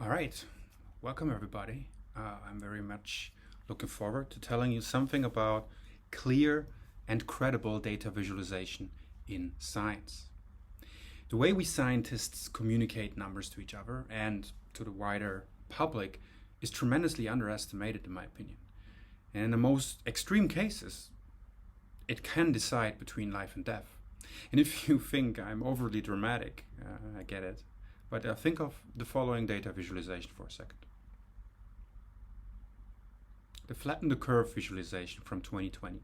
All right, welcome everybody. I'm very much looking forward to telling you something about clear and credible data visualization in science. The way we scientists communicate numbers to each other and to the wider public is tremendously underestimated, in my opinion. And in the most extreme cases, it can decide between life and death. And if you think I'm overly dramatic, I get it. But think of the following data visualization for a second. The flatten the curve visualization from 2020.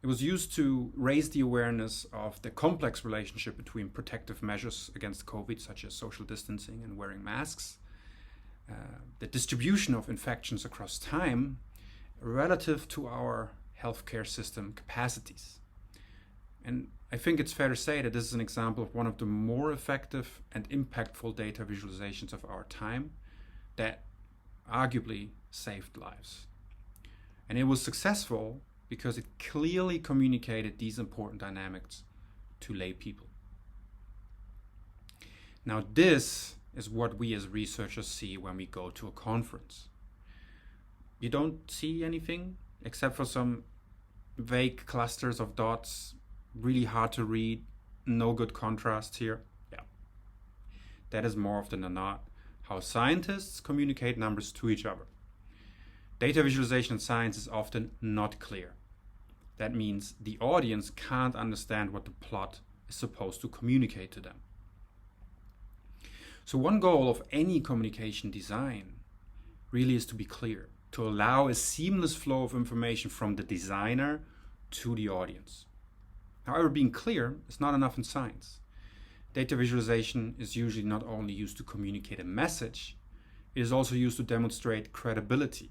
It was used to raise the awareness of the complex relationship between protective measures against COVID, such as social distancing and wearing masks, the distribution of infections across time relative to our healthcare system capacities. And I think it's fair to say that this is an example of one of the more effective and impactful data visualizations of our time that arguably saved lives. And it was successful because it clearly communicated these important dynamics to lay people. Now, this is what we as researchers see when we go to a conference. You don't see anything except for some vague clusters of dots, really hard to read, no good contrast here. Yeah, that is more often than not how scientists communicate numbers to each other. Data visualization in science is often not clear. That means the audience can't understand what the plot is supposed to communicate to them. So one goal of any communication design really is to be clear, to allow a seamless flow of information from the designer to the audience. However, being clear is not enough in science. Data visualization is usually not only used to communicate a message, it is also used to demonstrate credibility.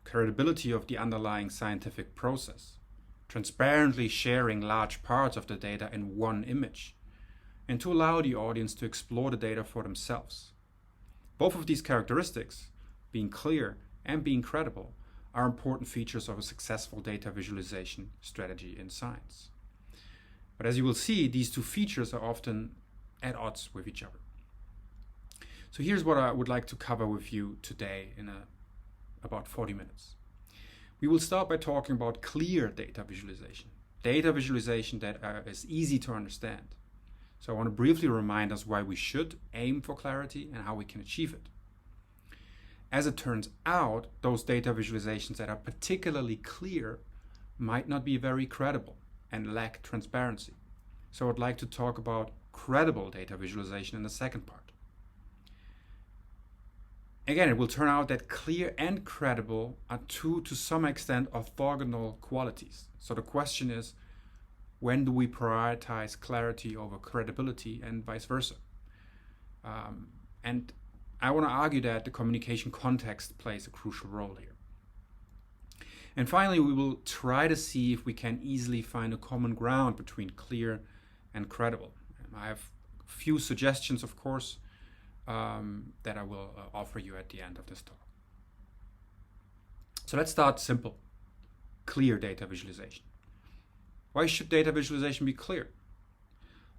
Credibility of the underlying scientific process, transparently sharing large parts of the data in one image, and to allow the audience to explore the data for themselves. Both of these characteristics, being clear and being credible, are important features of a successful data visualization strategy in science. But as you will see, these two features are often at odds with each other. So here's what I would like to cover with you today in about 40 minutes. We will start by talking about clear data visualization that is easy to understand. So I want to briefly remind us why we should aim for clarity and how we can achieve it. As it turns out, those data visualizations that are particularly clear might not be very credible and lack transparency. So I'd like to talk about credible data visualization in the second part. Again, it will turn out that clear and credible are two, to some extent, orthogonal qualities. So the question is, when do we prioritize clarity over credibility and vice versa? And I want to argue that the communication context plays a crucial role here. And finally, we will try to see if we can easily find a common ground between clear and credible. I have a few suggestions, of course, that I will offer you at the end of this talk. So let's start simple. Clear data visualization. Why should data visualization be clear?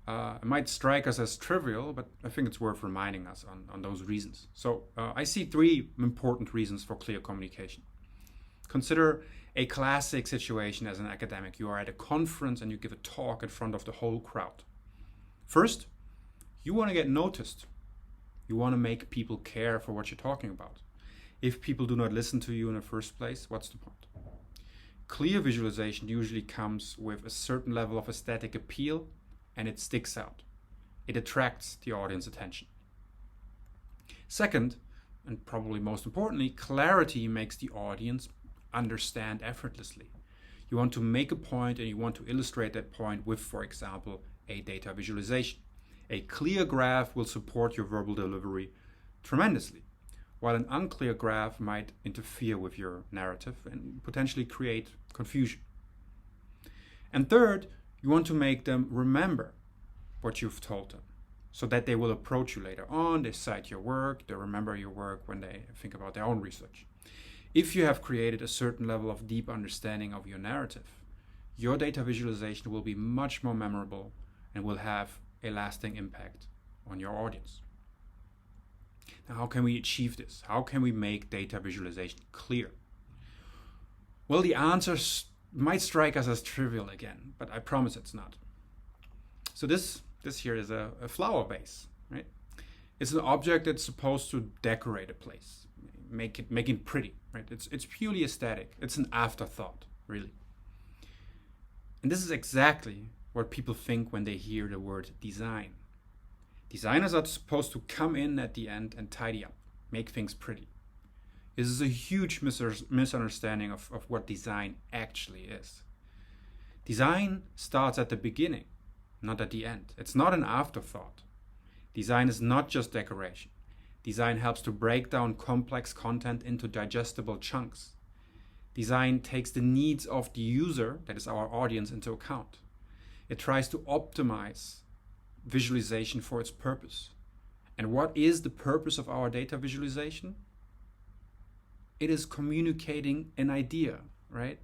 It might strike us as trivial, but I think it's worth reminding us on those reasons. So I see three important reasons for clear communication. Consider a classic situation as an academic. You are at a conference and you give a talk in front of the whole crowd. First, you want to get noticed. You want to make people care for what you're talking about. If people do not listen to you in the first place, what's the point? Clear visualization usually comes with a certain level of aesthetic appeal, and it sticks out. It attracts the audience attention. Second, and probably most importantly, clarity makes the audience understand effortlessly. You want to make a point and you want to illustrate that point with, for example, a data visualization. A clear graph will support your verbal delivery tremendously, while an unclear graph might interfere with your narrative and potentially create confusion. And third, you want to make them remember what you've told them so that they will approach you later on, they cite your work, they remember your work when they think about their own research. If you have created a certain level of deep understanding of your narrative, your data visualization will be much more memorable and will have a lasting impact on your audience. Now, how can we achieve this? How can we make data visualization clear? Well, the answers might strike us as trivial again, but I promise it's not. So this here is a flower vase, right? It's an object that's supposed to decorate a place, make it pretty, right? It's purely aesthetic. It's an afterthought, really. And this is exactly what people think when they hear the word design. Designers are supposed to come in at the end and tidy up, make things pretty. This is a huge misunderstanding of what design actually is. Design starts at the beginning, not at the end. It's not an afterthought. Design is not just decoration. Design helps to break down complex content into digestible chunks. Design takes the needs of the user, that is our audience, into account. It tries to optimize visualization for its purpose. And what is the purpose of our data visualization? It is communicating an idea, right?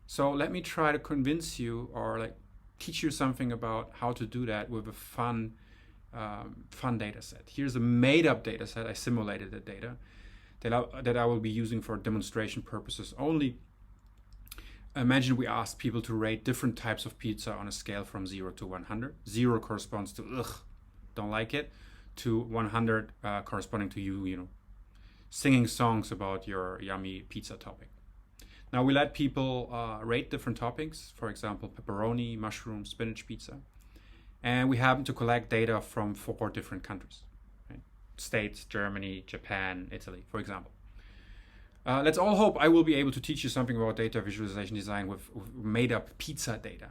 So let me try to convince you or teach you something about how to do that with a fun data set. Here's a made-up data set. I simulated the data that I will be using for demonstration purposes only. Imagine we asked people to rate different types of pizza on a scale from 0 to 100. 0 corresponds to, ugh, don't like it, to 100 corresponding to you singing songs about your yummy pizza topping. Now we let people rate different toppings, for example, pepperoni, mushroom, spinach pizza. And we happen to collect data from 4 different countries, right? States, Germany, Japan, Italy, for example. Let's all hope I will be able to teach you something about data visualization design with made-up pizza data.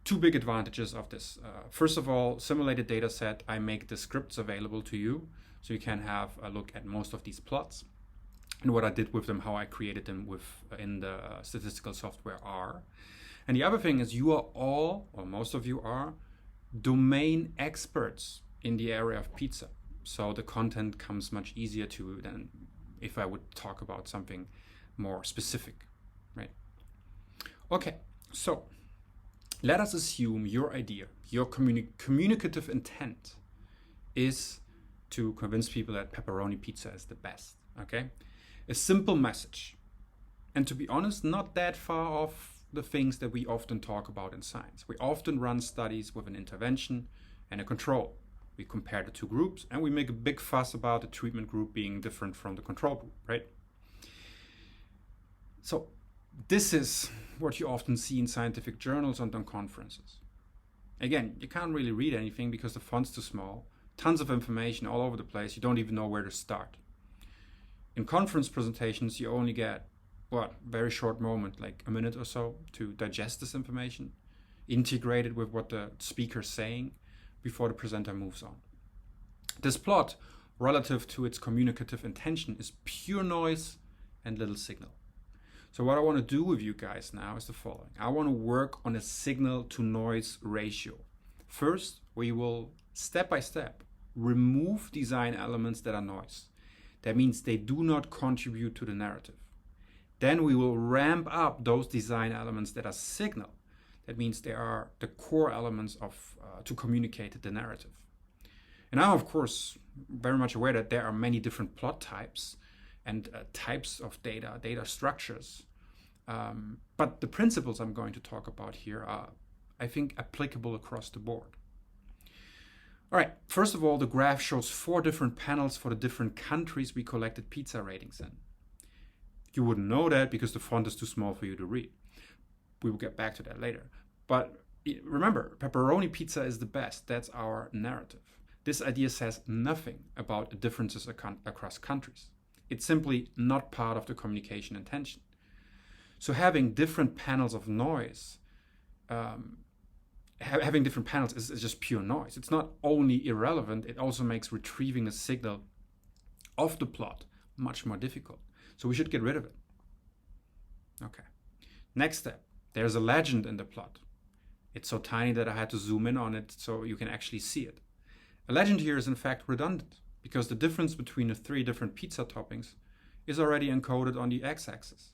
2 big advantages of this. First of all, simulated data set, I make the scripts available to you, so you can have a look at most of these plots and what I did with them, how I created them in the statistical software R. And the other thing is you are all, or most of you are, domain experts in the area of pizza. So the content comes much easier to you than if I would talk about something more specific, right? Okay, so let us assume your idea, your communicative intent is to convince people that pepperoni pizza is the best, okay? A simple message. And to be honest, not that far off the things that we often talk about in science. We often run studies with an intervention and a control. We compare the 2 groups and we make a big fuss about the treatment group being different from the control group, right? So this is what you often see in scientific journals and on conferences. Again, you can't really read anything because the font's too small. Tons of information all over the place. You don't even know where to start. In conference presentations, you only get, very short moment, like a minute or so to digest this information, integrate it with what the speaker's saying before the presenter moves on. This plot, relative to its communicative intention, is pure noise and little signal. So what I want to do with you guys now is the following. I want to work on a signal to noise ratio. First, we will step by step remove design elements that are noise. That means they do not contribute to the narrative. Then we will ramp up those design elements that are signal. That means they are the core elements to communicate the narrative. And I'm, of course, very much aware that there are many different plot types and types of data structures. But the principles I'm going to talk about here are, I think, applicable across the board. All right, first of all, the graph shows 4 different panels for the different countries we collected pizza ratings in. You wouldn't know that because the font is too small for you to read. We will get back to that later. But remember, pepperoni pizza is the best. That's our narrative. This idea says nothing about the differences across countries. It's simply not part of the communication intention. So having different panels of noise, having different panels is just pure noise. It's not only irrelevant, it also makes retrieving the signal of the plot much more difficult. So we should get rid of it. Okay. Next step. There's a legend in the plot. It's so tiny that I had to zoom in on it so you can actually see it. A legend here is in fact redundant because the difference between the 3 different pizza toppings is already encoded on the x-axis.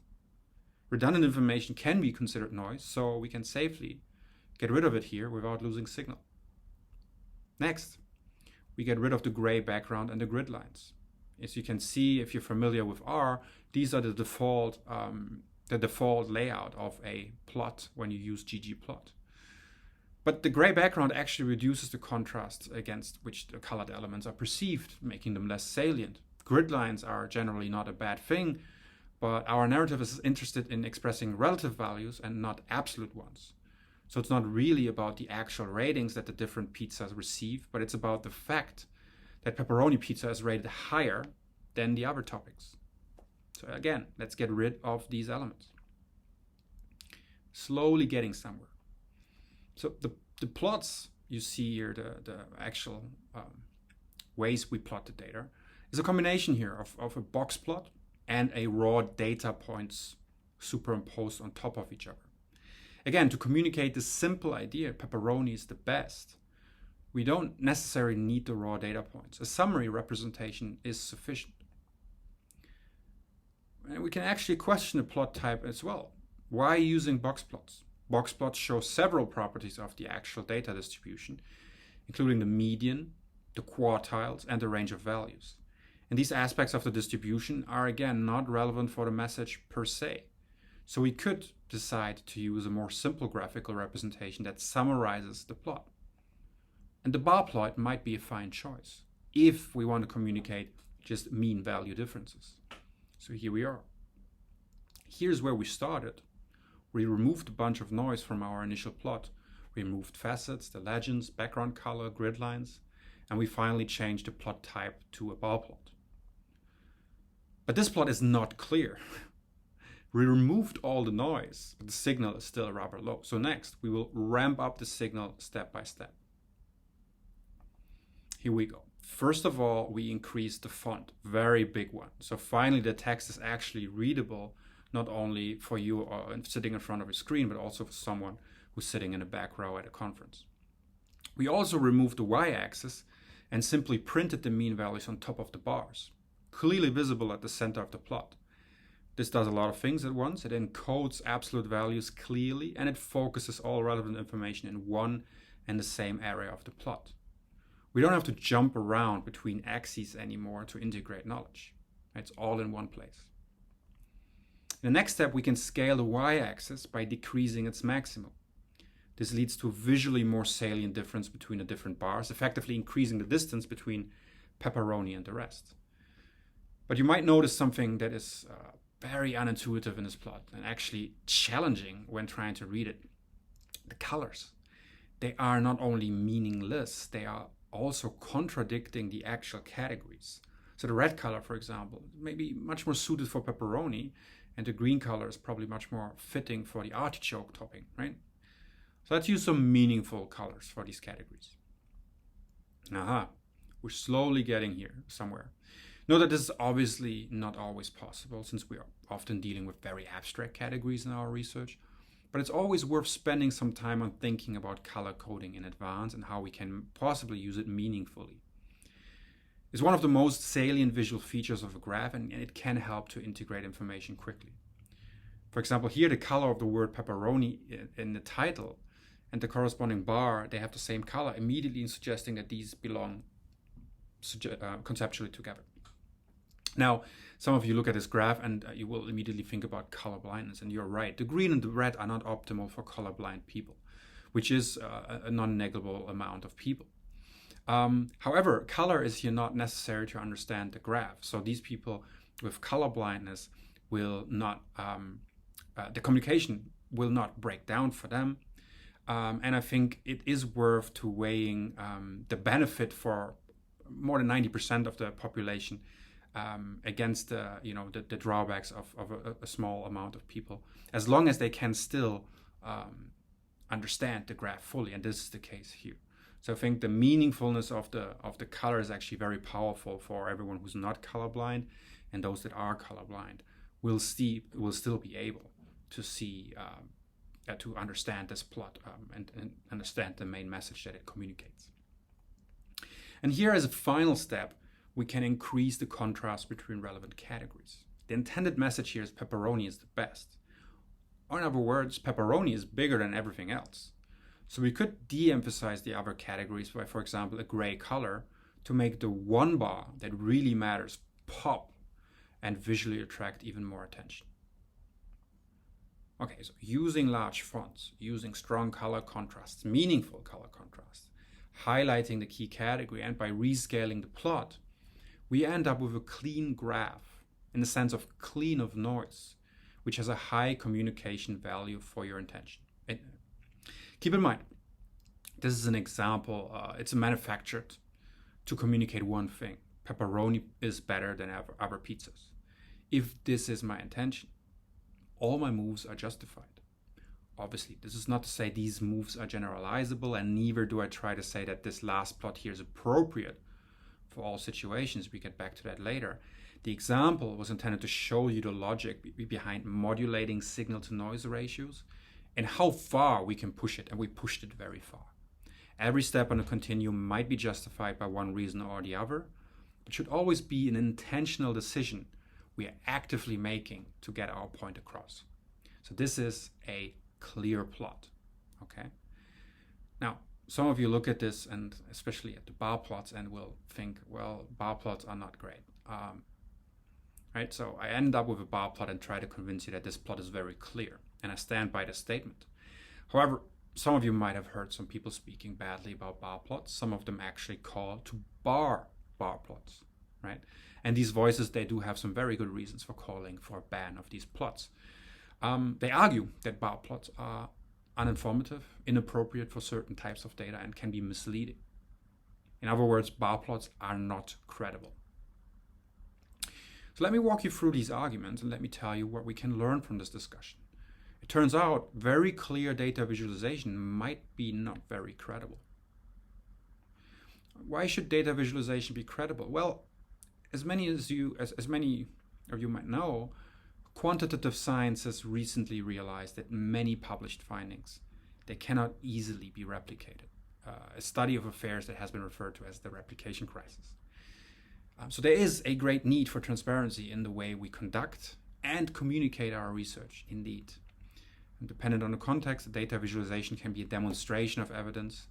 Redundant information can be considered noise, so we can safely get rid of it here without losing signal. Next, we get rid of the gray background and the grid lines. As you can see, if you're familiar with R, these are the default layout of a plot when you use ggplot. But the gray background actually reduces the contrast against which the colored elements are perceived, making them less salient. Grid lines are generally not a bad thing, but our narrative is interested in expressing relative values and not absolute ones. So it's not really about the actual ratings that the different pizzas receive, but it's about the fact that pepperoni pizza is rated higher than the other toppings. So again, let's get rid of these elements. Slowly getting somewhere. So the plots you see here, the actual ways we plot the data, is a combination here of a box plot and a raw data points superimposed on top of each other. Again, to communicate the simple idea, pepperoni is the best, we don't necessarily need the raw data points. A summary representation is sufficient. And we can actually question the plot type as well. Why using box plots? Box plots show several properties of the actual data distribution, including the median, the quartiles, and the range of values. And these aspects of the distribution are again not relevant for the message per se. So we could decide to use a more simple graphical representation that summarizes the plot. And the bar plot might be a fine choice if we want to communicate just mean value differences. So here we are. Here's where we started. We removed a bunch of noise from our initial plot. We removed facets, the legends, background color, grid lines, and we finally changed the plot type to a bar plot. But this plot is not clear. We removed all the noise, but the signal is still rather low. So next, we will ramp up the signal step by step. Here we go. First of all, we increased the font, very big one. So finally, the text is actually readable, not only for you sitting in front of a screen, but also for someone who's sitting in a back row at a conference. We also removed the y-axis and simply printed the mean values on top of the bars, clearly visible at the center of the plot. This does a lot of things at once. It encodes absolute values clearly, and it focuses all relevant information in one and the same area of the plot. We don't have to jump around between axes anymore to integrate knowledge. It's all in one place. In the next step, we can scale the y-axis by decreasing its maximum. This leads to a visually more salient difference between the different bars, effectively increasing the distance between pepperoni and the rest. But you might notice something that is very unintuitive in this plot and actually challenging when trying to read it. The colors. They are not only meaningless, they are also contradicting the actual categories. So the red color, for example, may be much more suited for pepperoni, and the green color is probably much more fitting for the artichoke topping, right? So let's use some meaningful colors for these categories. Aha, we're slowly getting here somewhere. Note that this is obviously not always possible, since we are often dealing with very abstract categories in our research, but it's always worth spending some time on thinking about color coding in advance and how we can possibly use it meaningfully. It's one of the most salient visual features of a graph, and it can help to integrate information quickly. For example, here the color of the word pepperoni in the title and the corresponding bar, they have the same color, immediately suggesting that these belong conceptually together. Now, some of you look at this graph and you will immediately think about color blindness, and you're right. The green and the red are not optimal for colorblind people, which is a non-negligible amount of people. However, color is here not necessary to understand the graph. So these people with color blindness will not, the communication will not break down for them. And I think it is worth to weighing the benefit for more than 90% of the population against the drawbacks of a small amount of people, as long as they can still understand the graph fully, and this is the case here. So I think the meaningfulness of the color is actually very powerful for everyone who's not colorblind, and those that are colorblind will still be able to see to understand this plot and understand the main message that it communicates. And here, as a final step, we can increase the contrast between relevant categories. The intended message here is pepperoni is the best. Or in other words, pepperoni is bigger than everything else. So we could de-emphasize the other categories by, for example, a gray color to make the one bar that really matters pop and visually attract even more attention. Okay, so using large fonts, using strong color contrasts, meaningful color contrasts, highlighting the key category, and by rescaling the plot, we end up with a clean graph, in the sense of clean of noise, which has a high communication value for your intention. And keep in mind, this is an example, it's manufactured to communicate one thing: pepperoni is better than other pizzas. If this is my intention, all my moves are justified. Obviously, this is not to say these moves are generalizable, and neither do I try to say that this last plot here is appropriate for all situations. We get back to that later. The example was intended to show you the logic behind modulating signal to noise ratios and how far we can push it, and we pushed it very far. Every step on the continuum might be justified by one reason or the other, but should always be an intentional decision we are actively making to get our point across. So this is a clear plot, okay? Now, some of you look at this, and especially at the bar plots, and will think, well, bar plots are not great. Right? So I end up with a bar plot and try to convince you that this plot is very clear, and I stand by the statement. However, some of you might have heard some people speaking badly about bar plots. Some of them actually call to bar plots, right? And these voices, they do have some very good reasons for calling for a ban of these plots. They argue that bar plots are uninformative, inappropriate for certain types of data, and can be misleading. In other words, bar plots are not credible. So let me walk you through these arguments, and let me tell you what we can learn from this discussion. It turns out very clear data visualization might be not very credible. Why should data visualization be credible? Well, as many of you might know, quantitative science has recently realized that many published findings, they cannot easily be replicated. A study of affairs that has been referred to as the replication crisis. So there is a great need for transparency in the way we conduct and communicate our research, indeed. And dependent on the context, data visualization can be a demonstration of evidence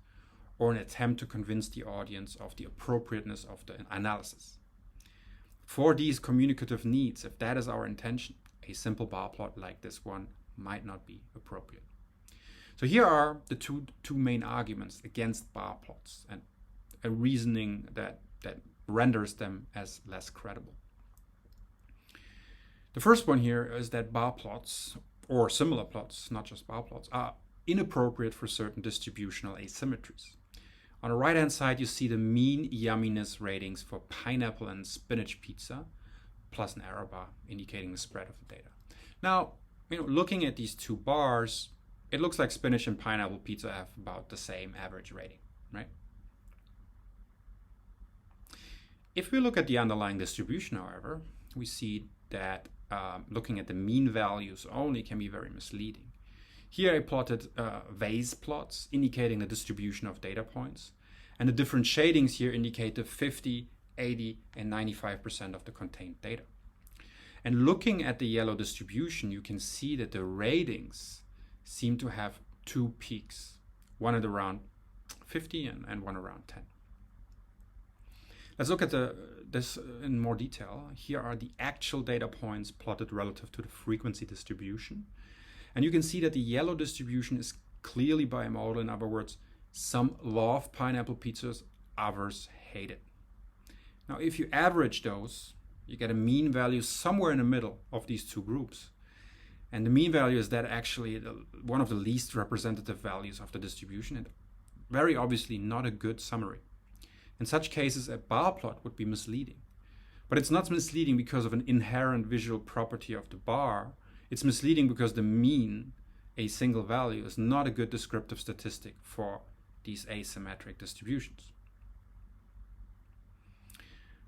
or an attempt to convince the audience of the appropriateness of the analysis. For these communicative needs, if that is our intention, a simple bar plot like this one might not be appropriate. So here are the two main arguments against bar plots, and a reasoning that renders them as less credible. The first one here is that bar plots, or similar plots, not just bar plots, are inappropriate for certain distributional asymmetries. On the right-hand side, you see the mean yumminess ratings for pineapple and spinach pizza, plus an error bar indicating the spread of the data. Now, looking at these two bars, it looks like spinach and pineapple pizza have about the same average rating, right? If we look at the underlying distribution, however, we see that looking at the mean values only can be very misleading. Here I plotted vase plots indicating the distribution of data points, and the different shadings here indicate the 50, 80, and 95% of the contained data. And looking at the yellow distribution, you can see that the ratings seem to have two peaks, one at around 50 and one around 10. Let's look at this in more detail. Here are the actual data points plotted relative to the frequency distribution. And you can see that the yellow distribution is clearly bimodal. In other words, some love pineapple pizzas, others hate it. Now, if you average those, you get a mean value somewhere in the middle of these two groups. And the mean value is that actually one of the least representative values of the distribution, and very obviously not a good summary. In such cases, a bar plot would be misleading. But it's not misleading because of an inherent visual property of the bar. It's misleading because the mean, a single value, is not a good descriptive statistic for these asymmetric distributions.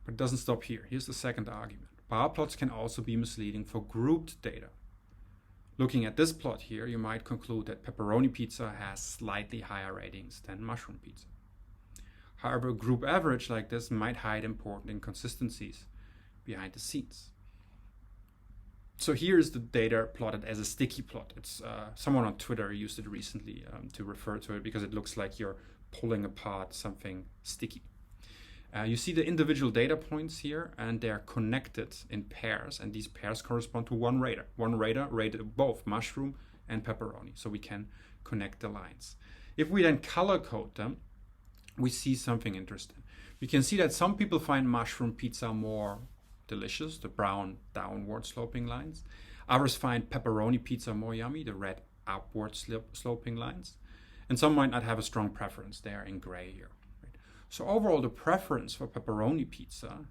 But it doesn't stop here. Here's the second argument. Bar plots can also be misleading for grouped data. Looking at this plot here, you might conclude that pepperoni pizza has slightly higher ratings than mushroom pizza. However, a group average like this might hide important inconsistencies behind the scenes. So here's the data plotted as a sticky plot. It's someone on Twitter used it recently to refer to it because it looks like you're pulling apart something sticky. You see the individual data points here, and they're connected in pairs, and these pairs correspond to one radar. One radar rated both mushroom and pepperoni, so we can connect the lines. If we then color code them, we see something interesting. We can see that some people find mushroom pizza more delicious, the brown downward sloping lines. Others find pepperoni pizza more yummy, the red upward sloping lines. And some might not have a strong preference. They are in gray here. Right? So overall, the preference for pepperoni pizza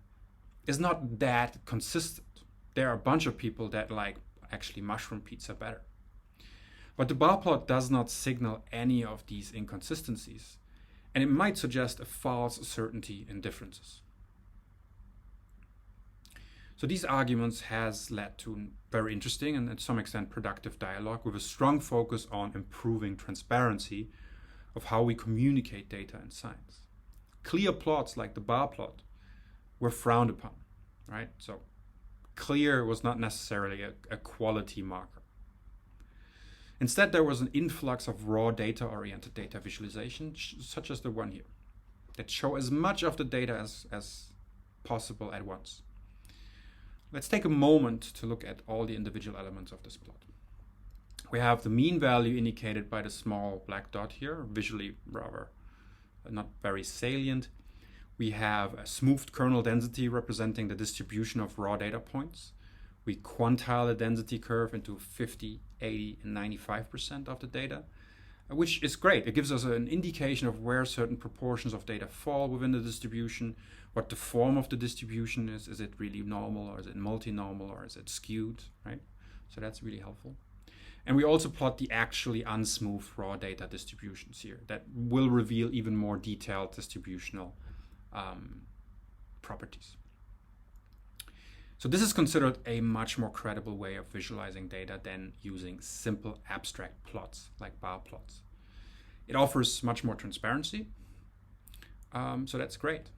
is not that consistent. There are a bunch of people that like actually mushroom pizza better. But the bar plot does not signal any of these inconsistencies, and it might suggest a false certainty in differences. So these arguments has led to very interesting and, to some extent, productive dialogue with a strong focus on improving transparency of how we communicate data in science. Clear plots like the bar plot were frowned upon, right? So clear was not necessarily a quality marker. Instead, there was an influx of raw data-oriented data visualization, such as the one here, that show as much of the data as possible at once. Let's take a moment to look at all the individual elements of this plot. We have the mean value indicated by the small black dot here, visually rather not very salient. We have a smoothed kernel density representing the distribution of raw data points. We quantile the density curve into 50, 80, and 95% of the data, which is great. It gives us an indication of where certain proportions of data fall within the distribution, what the form of the distribution is. Is it really normal, or is it multinormal, or is it skewed, right? So that's really helpful. And we also plot the actually unsmooth raw data distributions here that will reveal even more detailed distributional properties. So this is considered a much more credible way of visualizing data than using simple abstract plots like bar plots. It offers much more transparency, so that's great.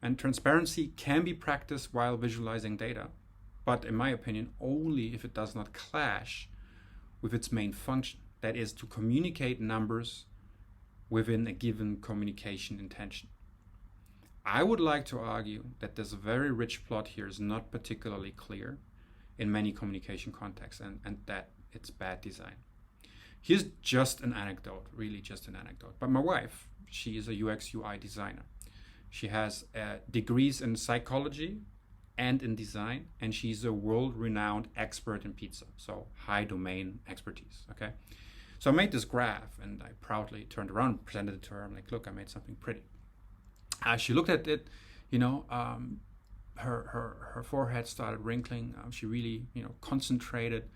And transparency can be practiced while visualizing data, but in my opinion, only if it does not clash with its main function, that is to communicate numbers within a given communication intention. I would like to argue that this very rich plot here is not particularly clear in many communication contexts, and that it's bad design. Here's just an anecdote, really just an anecdote. But my wife, she is a UX UI designer. She has degrees in psychology and in design, and she's a world-renowned expert in pizza, so high domain expertise, okay? So I made this graph, and I proudly turned around and presented it to her. I'm like, look, I made something pretty. She looked at it, her forehead started wrinkling. She really, concentrated,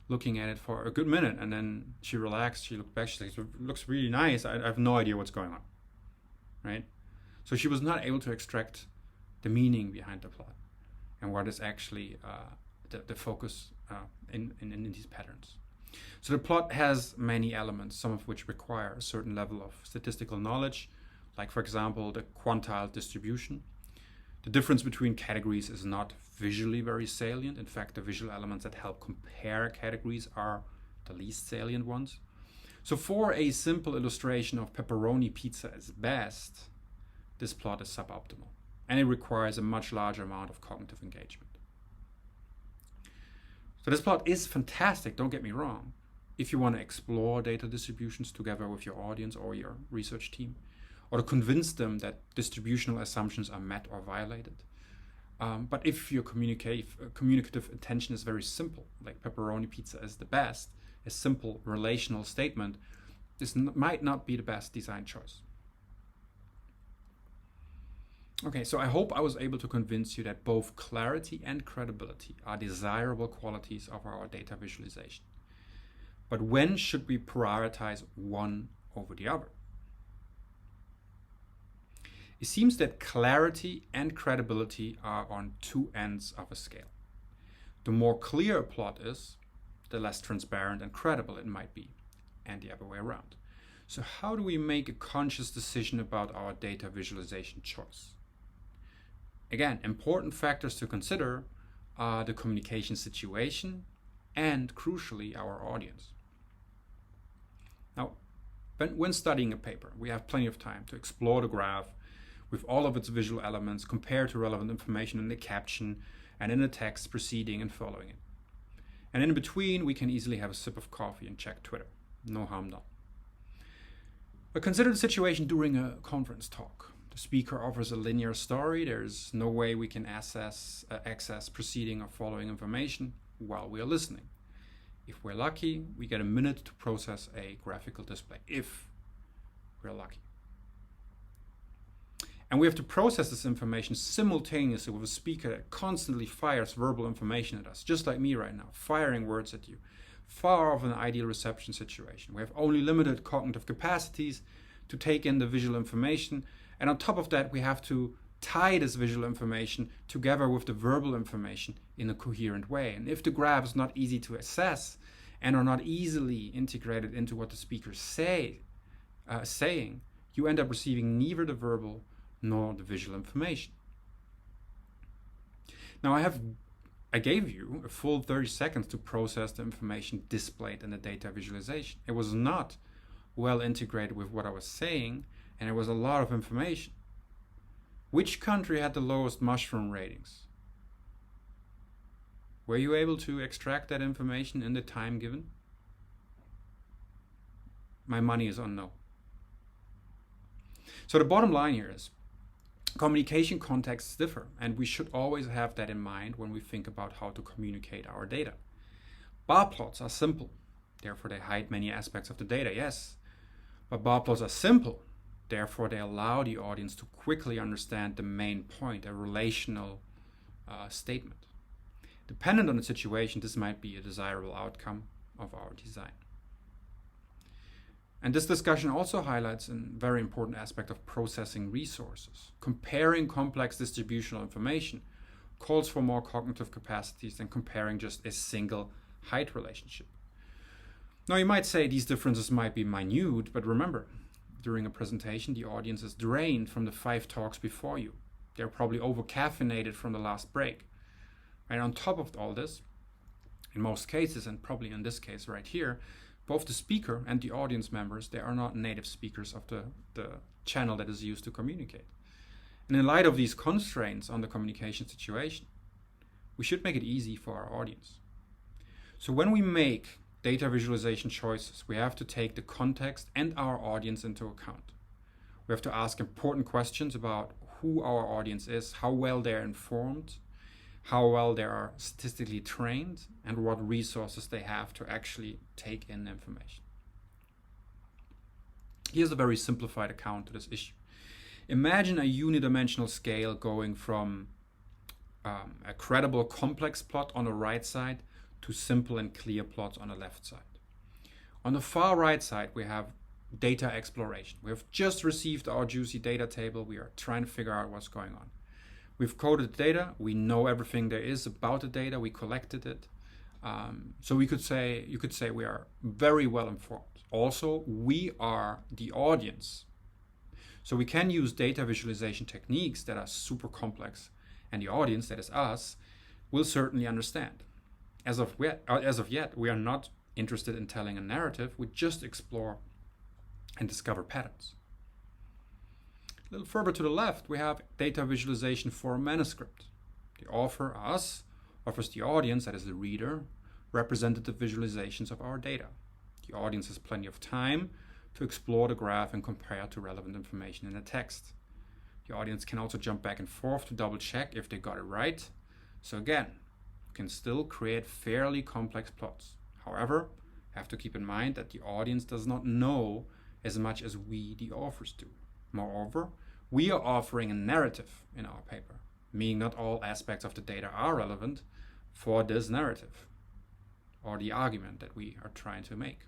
looking at it for a good minute, and then she relaxed. She looked back. She's like, "It looks really nice. I have no idea what's going on," right? So she was not able to extract the meaning behind the plot and what is actually the focus in these patterns. So the plot has many elements, some of which require a certain level of statistical knowledge, like, for example, the quantile distribution. The difference between categories is not visually very salient. In fact, the visual elements that help compare categories are the least salient ones. So for a simple illustration of pepperoni pizza as best, this plot is suboptimal, and it requires a much larger amount of cognitive engagement. So this plot is fantastic, don't get me wrong, if you want to explore data distributions together with your audience or your research team, or to convince them that distributional assumptions are met or violated. But if your communicative intention is very simple, like pepperoni pizza is the best, a simple relational statement, this might not be the best design choice. Okay, so I hope I was able to convince you that both clarity and credibility are desirable qualities of our data visualization. But when should we prioritize one over the other? It seems that clarity and credibility are on two ends of a scale. The more clear a plot is, the less transparent and credible it might be, and the other way around. So how do we make a conscious decision about our data visualization choice? Again, important factors to consider are the communication situation and, crucially, our audience. Now, when studying a paper, we have plenty of time to explore the graph with all of its visual elements compared to relevant information in the caption and in the text preceding and following it. And in between, we can easily have a sip of coffee and check Twitter. No harm done. But consider the situation during a conference talk. The speaker offers a linear story. There's no way we can access preceding or following information while we are listening. If we're lucky, we get a minute to process a graphical display, if we're lucky. And we have to process this information simultaneously with a speaker that constantly fires verbal information at us, just like me right now, firing words at you, far off an ideal reception situation. We have only limited cognitive capacities to take in the visual information, and on top of that, we have to tie this visual information together with the verbal information in a coherent way. And if the graph is not easy to assess and are not easily integrated into what the speaker is saying, you end up receiving neither the verbal nor the visual information. Now I gave you a full 30 seconds to process the information displayed in the data visualization. It was not well integrated with what I was saying, and it was a lot of information. Which country had the lowest mushroom ratings? Were you able to extract that information in the time given? My money is on no. So the bottom line here is, communication contexts differ, and we should always have that in mind when we think about how to communicate our data. Bar plots are simple, therefore they hide many aspects of the data, yes. But bar plots are simple, therefore they allow the audience to quickly understand the main point, a relational statement. Dependent on the situation, this might be a desirable outcome of our design. And this discussion also highlights a very important aspect of processing resources. Comparing complex distributional information calls for more cognitive capacities than comparing just a single height relationship. Now you might say these differences might be minute, but remember, during a presentation, the audience is drained from the 5 talks before you. They're probably over-caffeinated from the last break. And on top of all this, in most cases, and probably in this case right here, both the speaker and the audience members, they are not native speakers of the channel that is used to communicate. And in light of these constraints on the communication situation, we should make it easy for our audience. So when we make data visualization choices, we have to take the context and our audience into account. We have to ask important questions about who our audience is, how well they're informed, how well they are statistically trained, and what resources they have to actually take in information. Here's a very simplified account to this issue. Imagine a unidimensional scale going from a credible complex plot on the right side to simple and clear plots on the left side. On the far right side, we have data exploration. We have just received our juicy data table. We are trying to figure out what's going on. We've coded the data. We know everything there is about the data. We collected it. So you could say we are very well informed. Also, we are the audience. So we can use data visualization techniques that are super complex, and the audience, that is us, will certainly understand. As of yet, we are not interested in telling a narrative. We just explore and discover patterns. A little further to the left, we have data visualization for a manuscript. The author, us, offers the audience, that is the reader, representative visualizations of our data. The audience has plenty of time to explore the graph and compare to relevant information in the text. The audience can also jump back and forth to double check if they got it right. So again, you can still create fairly complex plots. However, you have to keep in mind that the audience does not know as much as we, the authors, do. Moreover, we are offering a narrative in our paper, meaning not all aspects of the data are relevant for this narrative or the argument that we are trying to make.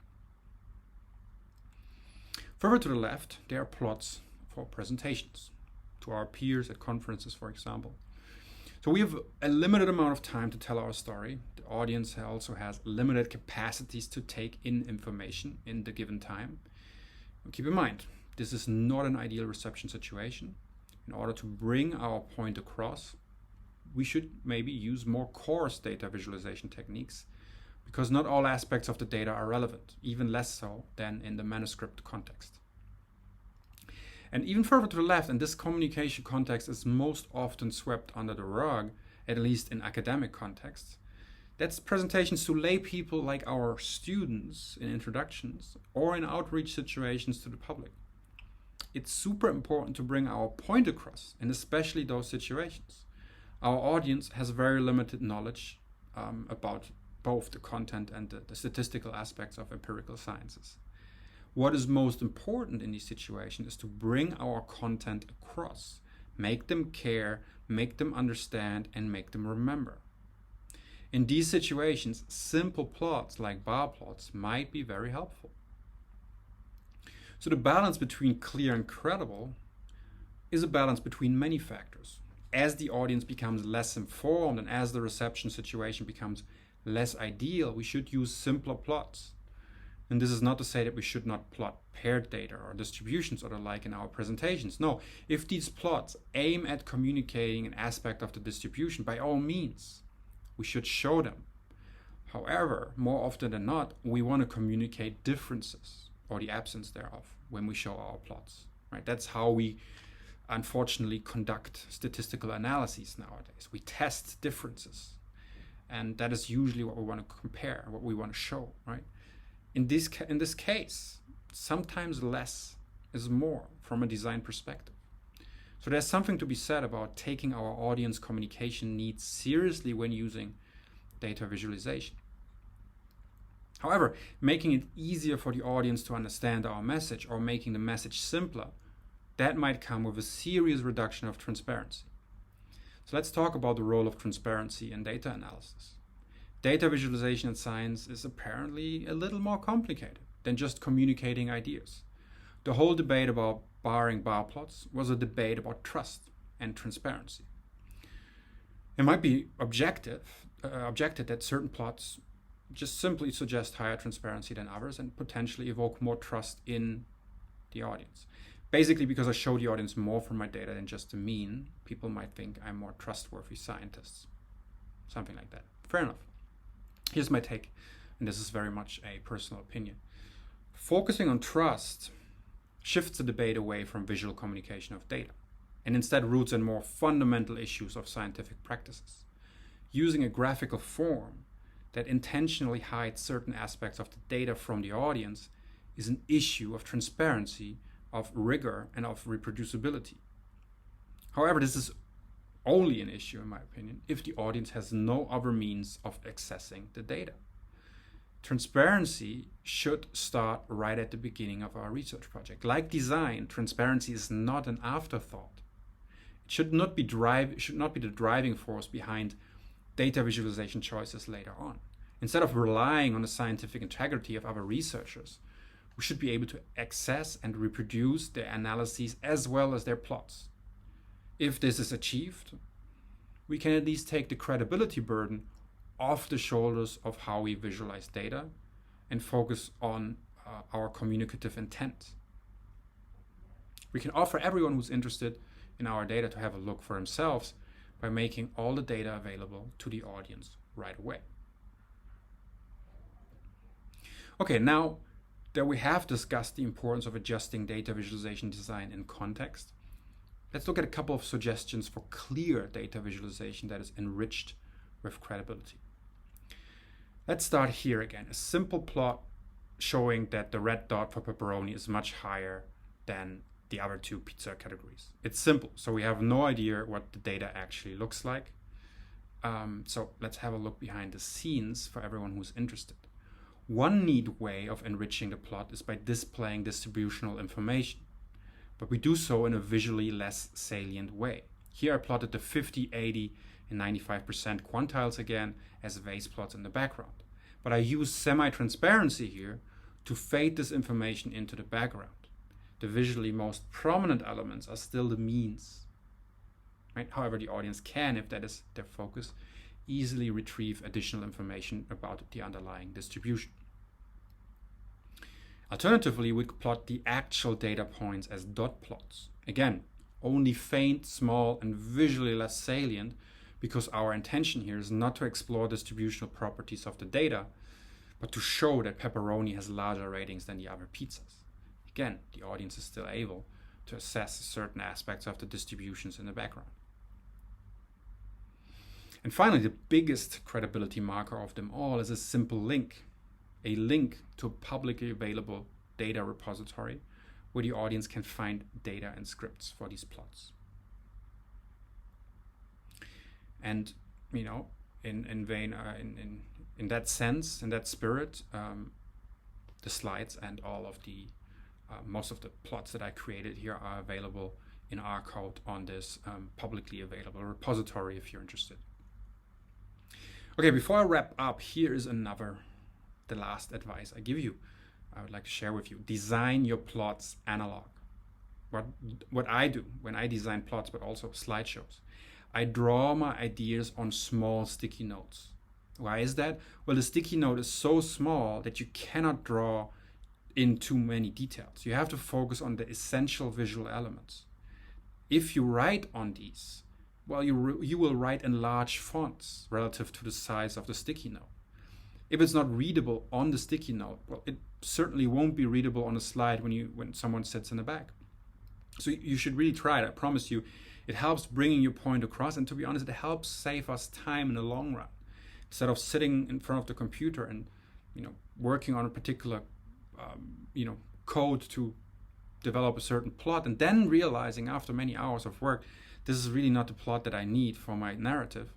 Further to the left, there are plots for presentations to our peers at conferences, for example. So we have a limited amount of time to tell our story. The audience also has limited capacities to take in information in the given time. And keep in mind, this is not an ideal reception situation. In order to bring our point across, we should maybe use more coarse data visualization techniques, because not all aspects of the data are relevant, even less so than in the manuscript context. And even further to the left, and this communication context is most often swept under the rug, at least in academic contexts, that's presentations to lay people like our students in introductions or in outreach situations to the public. It's super important to bring our point across, and especially those situations. Our audience has very limited knowledge about both the content and the statistical aspects of empirical sciences. What is most important in these situations is to bring our content across, make them care, make them understand, and make them remember. In these situations, simple plots like bar plots might be very helpful. So the balance between clear and credible is a balance between many factors. As the audience becomes less informed and as the reception situation becomes less ideal, we should use simpler plots. And this is not to say that we should not plot paired data or distributions or the like in our presentations. No, if these plots aim at communicating an aspect of the distribution, by all means, we should show them. However, more often than not, we want to communicate differences or the absence thereof when we show our plots. Right? That's how we unfortunately conduct statistical analyses nowadays. We test differences. And that is usually what we want to compare, what we want to show, right? In this case, sometimes less is more from a design perspective. So there's something to be said about taking our audience communication needs seriously when using data visualization. However, making it easier for the audience to understand our message or making the message simpler, that might come with a serious reduction of transparency. So let's talk about the role of transparency in data analysis. Data visualization in science is apparently a little more complicated than just communicating ideas. The whole debate about barring bar plots was a debate about trust and transparency. It might be objected that certain plots just simply suggest higher transparency than others and potentially evoke more trust in the audience. Basically, because I show the audience more from my data than just the mean, people might think I'm more trustworthy scientist. Something like that. Fair enough. Here's my take, and this is very much a personal opinion. Focusing on trust shifts the debate away from visual communication of data and instead roots in more fundamental issues of scientific practices. Using a graphical form that intentionally hides certain aspects of the data from the audience is an issue of transparency, of rigor, and of reproducibility. However, this is only an issue, in my opinion, if the audience has no other means of accessing the data. Transparency should start right at the beginning of our research project. Like design, transparency is not an afterthought. It should not be the driving force behind data visualization choices later on. Instead of relying on the scientific integrity of other researchers, we should be able to access and reproduce their analyses as well as their plots. If this is achieved, we can at least take the credibility burden off the shoulders of how we visualize data and focus on our communicative intent. We can offer everyone who's interested in our data to have a look for themselves by making all the data available to the audience right away. Okay, now that we have discussed the importance of adjusting data visualization design in context, let's look at a couple of suggestions for clear data visualization that is enriched with credibility. Let's start here again. A simple plot showing that the red dot for pepperoni is much higher than the other two pizza categories. It's simple, so we have no idea what the data actually looks like. So let's have a look behind the scenes for everyone who's interested. One neat way of enriching the plot is by displaying distributional information, but we do so in a visually less salient way. Here I plotted the 50, 80, and 95% quantiles again as vase plots in the background. But I use semi-transparency here to fade this information into the background. The visually most prominent elements are still the means. Right? However, the audience can, if that is their focus, easily retrieve additional information about the underlying distribution. Alternatively, we could plot the actual data points as dot plots. Again, only faint, small, and visually less salient, because our intention here is not to explore distributional properties of the data, but to show that pepperoni has larger ratings than the other pizzas. Again, the audience is still able to assess certain aspects of the distributions in the background. And finally, the biggest credibility marker of them all is a simple link, a link to a publicly available data repository where the audience can find data and scripts for these plots. And, you know, in that sense, in that spirit, the slides and all of the most of the plots that I created here are available in our code on this publicly available repository if you're interested. Okay, before I wrap up, here is the last advice I give you, I would like to share with you. Design your plots analog. What I do when I design plots, but also slideshows, I draw my ideas on small sticky notes. Why is that? Well, the sticky note is so small that you cannot draw in too many details. You have to focus on the essential visual elements. If you write on these, well, you will write in large fonts relative to the size of the sticky note. If it's not readable on the sticky note, well, it certainly won't be readable on a slide when someone sits in the back. So you should really try it. I promise you, it helps bringing your point across, and to be honest, it helps save us time in the long run. Instead of sitting in front of the computer and, you know, working on a particular, code to develop a certain plot, and then realizing after many hours of work, this is really not the plot that I need for my narrative,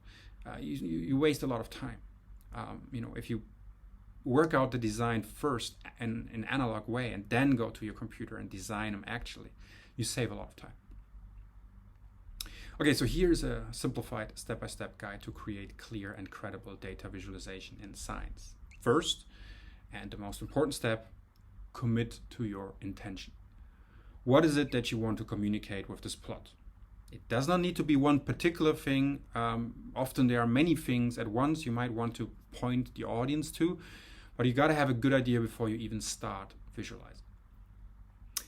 you waste a lot of time. If you work out the design first in an analog way and then go to your computer and design them actually, you save a lot of time. Okay, so here's a simplified step-by-step guide to create clear and credible data visualization in science. First, and the most important step, commit to your intention. What is it that you want to communicate with this plot? It does not need to be one particular thing. Often there are many things at once you might want to point the audience to, but you got to have a good idea before you even start visualizing.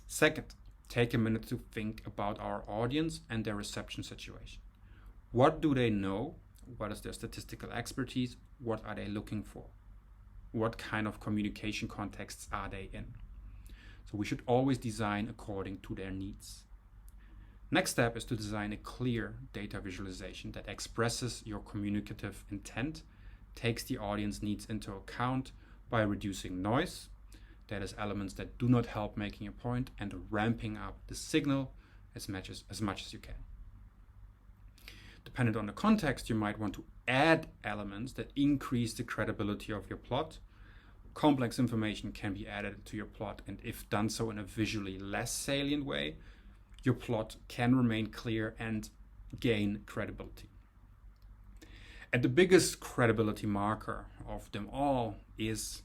Second, take a minute to think about our audience and their reception situation. What do they know? What is their statistical expertise? What are they looking for? What kind of communication contexts are they in? So we should always design according to their needs. Next step is to design a clear data visualization that expresses your communicative intent, takes the audience needs into account by reducing noise, that is elements that do not help making a point, and ramping up the signal as much as you can. Depending on the context, you might want to add elements that increase the credibility of your plot. Complex information can be added to your plot, and if done so in a visually less salient way, your plot can remain clear and gain credibility. And the biggest credibility marker of them all is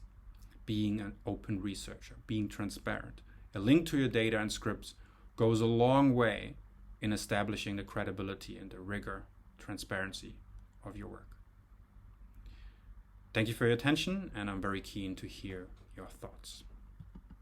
being an open researcher, being transparent. A link to your data and scripts goes a long way in establishing the credibility and the rigor, transparency of your work. Thank you for your attention, and I'm very keen to hear your thoughts.